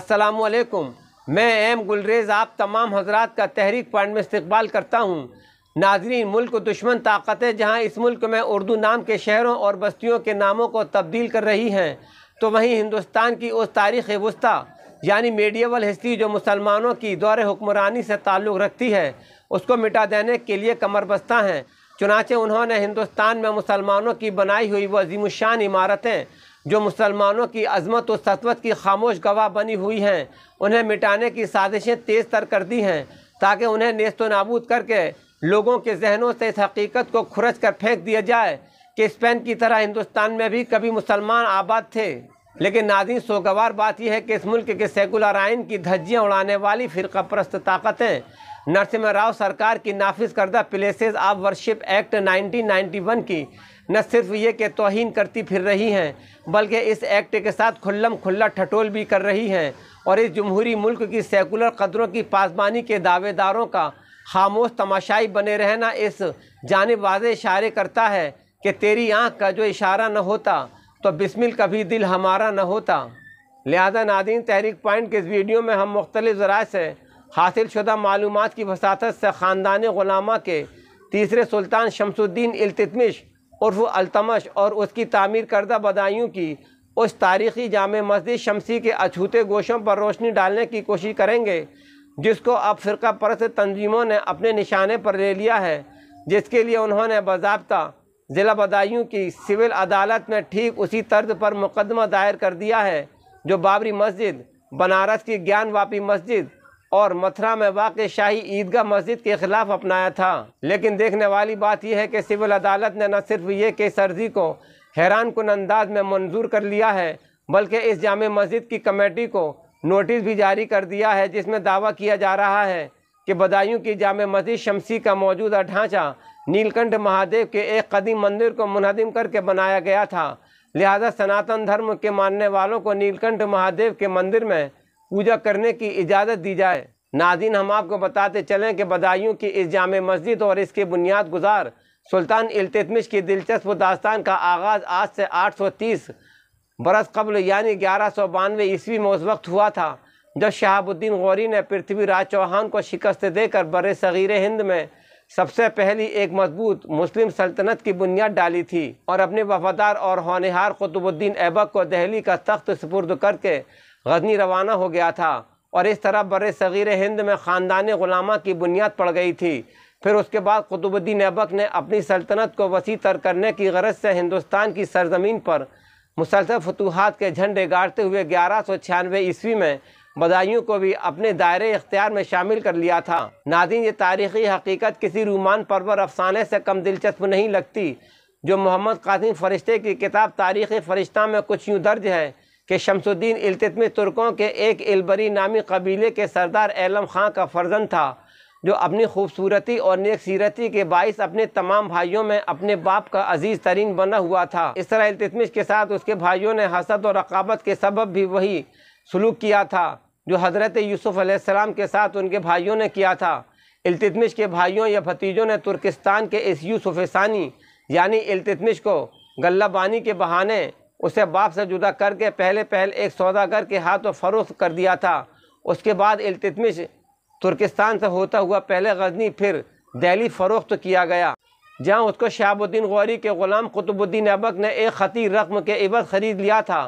अस्सलामुअलैकुम। मैं एम गुलरेज़ आप तमाम हजरात का तहरीक पॉइंट में इस्तकबाल करता हूँ। नाज़रीन, मुल्क दुश्मन ताकतें जहाँ इस मुल्क में उर्दू नाम के शहरों और बस्तियों के नामों को तब्दील कर रही हैं, तो वहीं हिंदुस्तान की उस तारीख़ वुस्ता यानी मीडिएवल हिस्ट्री जो मुसलमानों की दौर हुक्मरानी से ताल्लुक़ रखती है, उसको मिटा देने के लिए कमर बस्ता हैं। चुनाचे उन्होंने हिंदुस्तान में मुसलमानों की बनाई हुई वो अज़ीमुश्शान इमारतें जो मुसलमानों की अज़मत और सतवत की खामोश गवाह बनी हुई हैं, उन्हें मिटाने की साजिशें तेज़ तर कर दी हैं ताकि उन्हें नेस्त नाबूद करके लोगों के जहनों से इस हकीकत को खुरच कर फेंक दिया जाए कि स्पेन की तरह हिंदुस्तान में भी कभी मुसलमान आबाद थे। लेकिन नाज़रीन, सोगवार बात यह है कि इस मुल्क के सेकुलर आइन की धज्जियाँ उड़ाने वाली फ़िरका परस्त ताकतें नरसिम्हा राव सरकार की नाफिज करदा प्लेसेस ऑफ वर्शिप एक्ट 1991 की न सिर्फ ये कि तौहीन करती फिर रही हैं, बल्कि इस एक्ट के साथ खुल्लम खुल्ला ठटोल भी कर रही हैं और इस जमहूरी मुल्क की सेकुलर कदरों की पासबानी के दावेदारों का खामोश तमाशाई बने रहना इस जानिब वाज़े इशारे करता है कि तेरी आँख का जो इशारा न होता तो बिस्मिल कभी दिल हमारा न होता। लिहाजा नाज़रीन, तहरीक पॉइंट के इस वीडियो में हम मुख्तलिफ ज़राए से हासिल शुदा मालूमात की वसातत से ख़ानदान ग़ुलामा के तीसरे सुल्तान शमसुद्दीन इल्तुतमिश उर्फ़ अल्तमश और उसकी तामीर करदा बदायूं की उस तारीख़ी जामे मस्जिद शमसी के अछूते गोशों पर रोशनी डालने की कोशिश करेंगे, जिसको अब फ़िरका परस्त तंजीमों ने अपने निशाने पर ले लिया है, जिसके लिए उन्होंने बाज़ाब्ता ज़िला बदायूं की सिविल अदालत में ठीक उसी तर्ज पर मुकदमा दायर कर दिया है जो बाबरी मस्जिद, बनारस की ज्ञानवापी मस्जिद और मथुरा में वाक़ शाही ईदगाह मस्जिद के ख़िलाफ़ अपनाया था। लेकिन देखने वाली बात यह है कि सिविल अदालत ने न सिर्फ ये केस अर्जी को हैरान कुन अंदाज में मंजूर कर लिया है, बल्कि इस जामे मस्जिद की कमेटी को नोटिस भी जारी कर दिया है, जिसमें दावा किया जा रहा है कि बदायूं की जामे मस्जिद शमसी का मौजूदा ढांचा नीलकंठ महादेव के एक कदीम मंदिर को मुनहदिम करके बनाया गया था। लिहाजा सनातन धर्म के मानने वालों को नीलकंठ महादेव के मंदिर में पूजा करने की इजाज़त दी जाए। नाज़रीन, हम आपको बताते चलें कि बदायूं की इस जामे मस्जिद और इसके बुनियाद गुजार सुल्तान इल्तुतमिश की दिलचस्प दास्तान का आगाज़ आज से 830 बरस कबल यानी 1192 ईस्वी में उस वक्त हुआ था जब शहाबुद्दीन गौरी ने पृथ्वीराज चौहान को शिकस्त देकर बर सग़ीर हिंद में सबसे पहली एक मजबूत मुस्लिम सल्तनत की बुनियाद डाली थी और अपने वफादार और होनहार कुतुबुद्दीन ऐबक को दहली का तख्त सुपुर्द करके गजनी रवाना हो गया था और इस तरह बर सग़ीर हिंद में ख़ानदान ग़ुलामा की बुनियाद पड़ गई थी। फिर उसके बाद कुतुबुद्दीन ऐबक ने अपनी सल्तनत को वसी तर करने की गरज से हिंदुस्तान की सरजमीन पर मुसलसल फतूहात के झंडे गाड़ते हुए 1196 ईस्वी में बदायूं को भी अपने दायरे इख्तियार में शामिल कर लिया था। नाज़रीन, ये तारीख़ी हकीकत किसी रूमान परवर अफसाने से कम दिलचस्प नहीं लगती, जो मोहम्मद कासिम फ़रिश्ते की किताब तारीख़ फ़रिश्ता में कुछ यूँ दर्ज है कि शमसुद्दीन इल्तुतमिश तुर्कों के एक इलबरी नामी कबीले के सरदार एलम खां का फर्जंद था, जो अपनी खूबसूरती और नेक सीरती के बाइस अपने तमाम भाइयों में अपने बाप का अजीज़ तरीन बना हुआ था। इस तरह इल्तुतमिश के साथ उसके भाइयों ने हसद और रकाबत के सबब भी वही सलूक किया था जो हज़रत यूसुफ़ अलैहिस्सलाम के साथ उनके भाइयों ने किया था। इल्तुतमिश के भाइयों या भतीजों ने तुर्किस्तान के इस यूसुफ़ सानी यानी इल्तुतमिश को गल्लाबानी के बहाने उसे बाप से जुदा करके पहले एक सौदागर के हाथों फ़रोख्त कर दिया था। उसके बाद इल्तुतमिश तुर्किस्तान से होता हुआ पहले गजनी फिर दिल्ली फ़रोख्त किया गया, जहाँ उसको शहाबुद्दीन गौरी के ग़ुलाम कुतुबुद्दीन ऐबक ने एक ख़ती रक़म के इवज़ ख़रीद लिया था।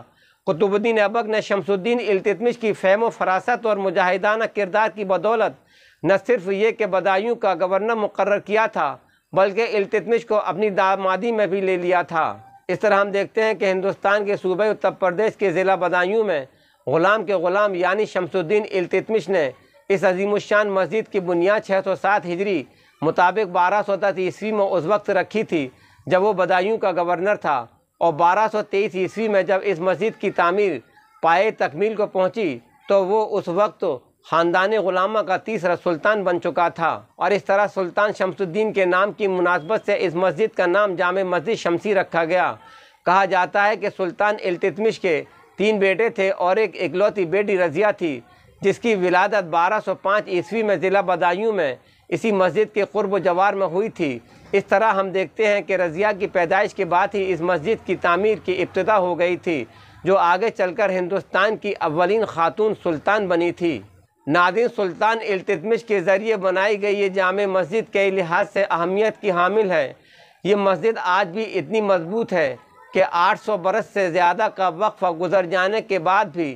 कुतुबुद्दीन ऐबक ने शमसुद्दीन इल्तुतमिश की फ़हम व फ़रासत और मुजाहिदाना किरदार की बदौलत न सिर्फ ये कि बदायूं का गवर्नर मुकर्रर किया था, बल्कि इल्तुतमिश को अपनी दामादी में भी ले लिया था। इस तरह हम देखते हैं कि हिंदुस्तान के सूबे उत्तर प्रदेश के ज़िला बदायूं में ग़ुलाम के ग़ुलाम यानी शमसुद्दीन इल्तुतमिश ने इस अज़ीमुश्शान मस्जिद की बुनियाद 607 हिजरी मुताबिक 1210 ईस्वी में उस वक्त रखी थी जब वो बदायूं का गवर्नर था, और 1223 ईस्वी में जब इस मस्जिद की तामीर पाए तकमील को पहुंची तो वो उस वक्त ख़ानदान ग़ुलामा का तीसरा सुल्तान बन चुका था। और इस तरह सुल्तान शमसुद्दीन के नाम की मुनासबत से इस मस्जिद का नाम जामे मस्जिद शमसी रखा गया। कहा जाता है कि सुल्तान इल्तुतमिश के 3 बेटे थे और एक इकलौती बेटी रज़िया थी, जिसकी विलादत 1205 ईस्वी में ज़िला बदायूं में इसी मस्जिद के क़ुर्ब जवार में हुई थी। इस तरह हम देखते हैं कि रज़िया की पैदाइश के बाद ही इस मस्जिद की तामीर की इब्तिदा हो गई थी, जो आगे चलकर हिंदुस्तान की अव्वलीन खातून सुल्तान बनी थी। नादिर सुल्तान इल्तुतमिश के ज़रिए बनाई गई ये जामे मस्जिद कई लिहाज से अहमियत की हामिल है। ये मस्जिद आज भी इतनी मजबूत है कि 800 बरस से ज़्यादा का वक्फ़ा गुज़र जाने के बाद भी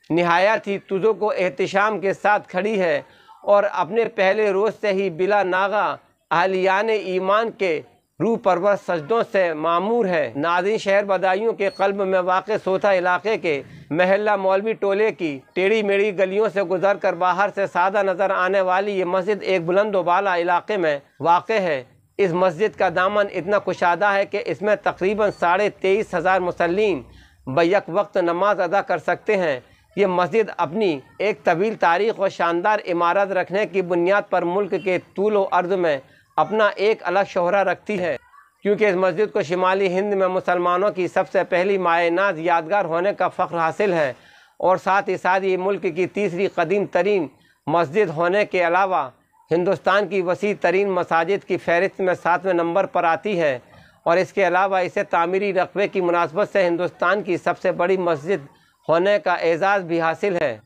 निहायत ही तुज़ो को एहतिशाम के साथ खड़ी है और अपने पहले रोज़ से ही बिला नागा अहलियान ईमान के रूह परवर सजदों से मामूर है। नाज़रीन, शहर बदायूं के क़ल्ब में वाक़ सोथा इलाक़े के महल्ला मौलवी टोले की टेढ़ी मेढ़ी गलियों से गुज़र कर बाहर से सादा नज़र आने वाली ये मस्जिद एक बुलंद व बाला इलाक़े में वाक़ है। इस मस्जिद का दामन इतना कुशादा है कि इसमें तकरीबन 23,500 मुसल्लीन बैक वक्त नमाज अदा कर सकते हैं। ये मस्जिद अपनी एक तवील तारीख़ और शानदार इमारत रखने की बुनियाद पर मुल्क के तूल व अर्ज़ में अपना एक अलग शोहरा रखती है, क्योंकि इस मस्जिद को शिमाली हिंद में मुसलमानों की सबसे पहली मायनाज यादगार होने का फ़ख्र हासिल है और साथ ही साथ ये मुल्क की तीसरी कदीम तरीन मस्जिद होने के अलावा हिंदुस्तान की वसी तरीन मसाजिद की फ़हरिस्त में 7वें नंबर पर आती है और इसके अलावा इसे तामीरी रकबे की मुनासबत से हिंदुस्तान की सबसे बड़ी मस्जिद होने का एज़ाज़ भी हासिल है।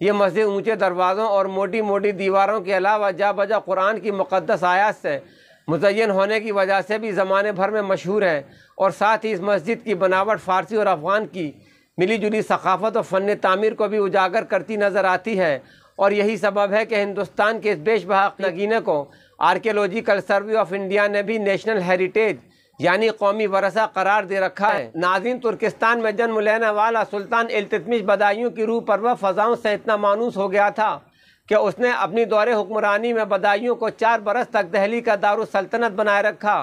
ये मस्जिद ऊंचे दरवाज़ों और मोटी मोटी दीवारों के अलावा जा बजा कुरान की मुक़द्दस आयात से मुज़य्यन होने की वजह से भी ज़माने भर में मशहूर है और साथ ही इस मस्जिद की बनावट फ़ारसी और अफ़गान की मिली जुली सकाफ़त और फ़न तामीर को भी उजागर करती नज़र आती है और यही सबब है कि हिंदुस्तान के इस बेशबहा नगीने को आर्कियोलॉजिकल सर्वे ऑफ इंडिया ने भी नेशनल हेरिटेज यानी कौमी वरसा करार दे रखा है। नाज़रीन, तुर्किस्तान में जन्म लेने वाला सुल्तान इल्तुतमिश बदायूं की रूह परवर फ़ज़ाओं से इतना मानूस हो गया था कि उसने अपनी दौरे हुक्मरानी में बदायूं को 4 बरस तक दहली का दारुल सल्तनत बनाए रखा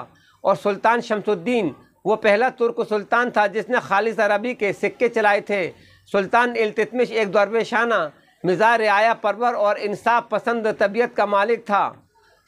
और सुल्तान शमसुद्दीन वो पहला तुर्क सुल्तान था जिसने खालिस अरबी के सिक्के चलाए थे। सुल्तान इल्तुतमिश एक दरवेशाना मिजाज रियाया परवर और इंसाफ पसंद तबीयत का मालिक था।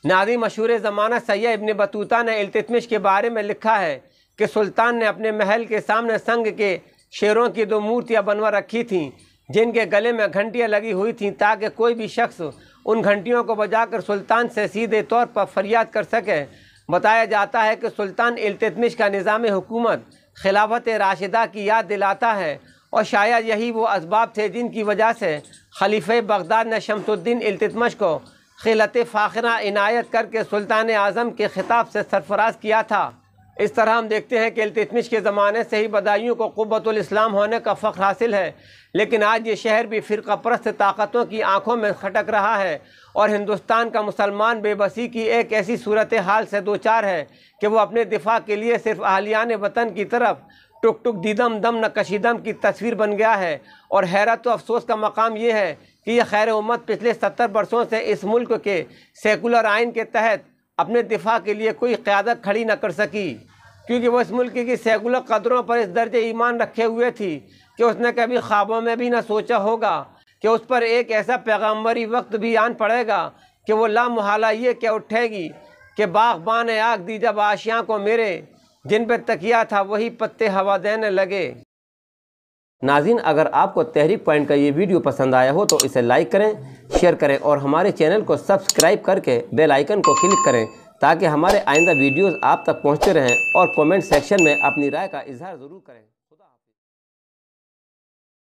नाज़रीन, मशहूर ज़माना सैयद इब्न बतूता ने इल्तुतमिश के बारे में लिखा है कि सुल्तान ने अपने महल के सामने संग के शेरों की 2 मूर्तियाँ बनवा रखी थीं, जिनके गले में घंटियाँ लगी हुई थीं ताकि कोई भी शख्स उन घंटियों को बजाकर सुल्तान से सीधे तौर पर फरियाद कर सके। बताया जाता है कि सुल्तान इल्तुतमिश का निज़ाम हुकूमत खिलाफत राशिदा की याद दिलाता है और शायद यही वो असबाब थे जिनकी वजह से खलीफे बगदाद ने शमसुद्दीन इल्तुतमिश को खिलत फ़ाखिरा इनायत करके सुल्तान आज़म के खिताब से सरफराज किया था। इस तरह हम देखते हैं कि इल्तुतमिश के ज़माने से ही बदायूं को क़ुव्वतुल इस्लाम होने का फ़ख्र हासिल है, लेकिन आज ये शहर भी फ़िरक़ा परस्त ताकतों की आँखों में खटक रहा है और हिंदुस्तान का मुसलमान बेबसी की एक ऐसी सूरत हाल से दो चार है कि वो अपने दिफा के लिए सिर्फ अहलियान वतन की तरफ टुक टुक दीदम दम न कशीदम की तस्वीर बन गया है। और हैरत व अफसोस का मकाम ये है कि यह खैर उम्मत पिछले 70 वर्षों से इस मुल्क के सेकुलर आइन के तहत अपने दिफा के लिए कोई क़यादत खड़ी न कर सकी, क्योंकि वो इस मुल्क की सेकुलर कदरों पर इस दर्जे ईमान रखे हुए थी कि उसने कभी ख्वाबों में भी न सोचा होगा कि उस पर एक ऐसा पैगम्बरी वक्त भी आन पड़ेगा कि वो लामुहाला ये क्या उठेगी कि बाग़बान आग दी जब आशियाँ को मेरे, जिन पर तकिया था वही पत्ते हवा देने लगे। नाज़रीन, अगर आपको तहरीक पॉइंट का ये वीडियो पसंद आया हो तो इसे लाइक करें, शेयर करें और हमारे चैनल को सब्सक्राइब करके बेल आइकन को क्लिक करें ताकि हमारे आइंदा वीडियोस आप तक पहुंचते रहें और कमेंट सेक्शन में अपनी राय का इजहार ज़रूर करें।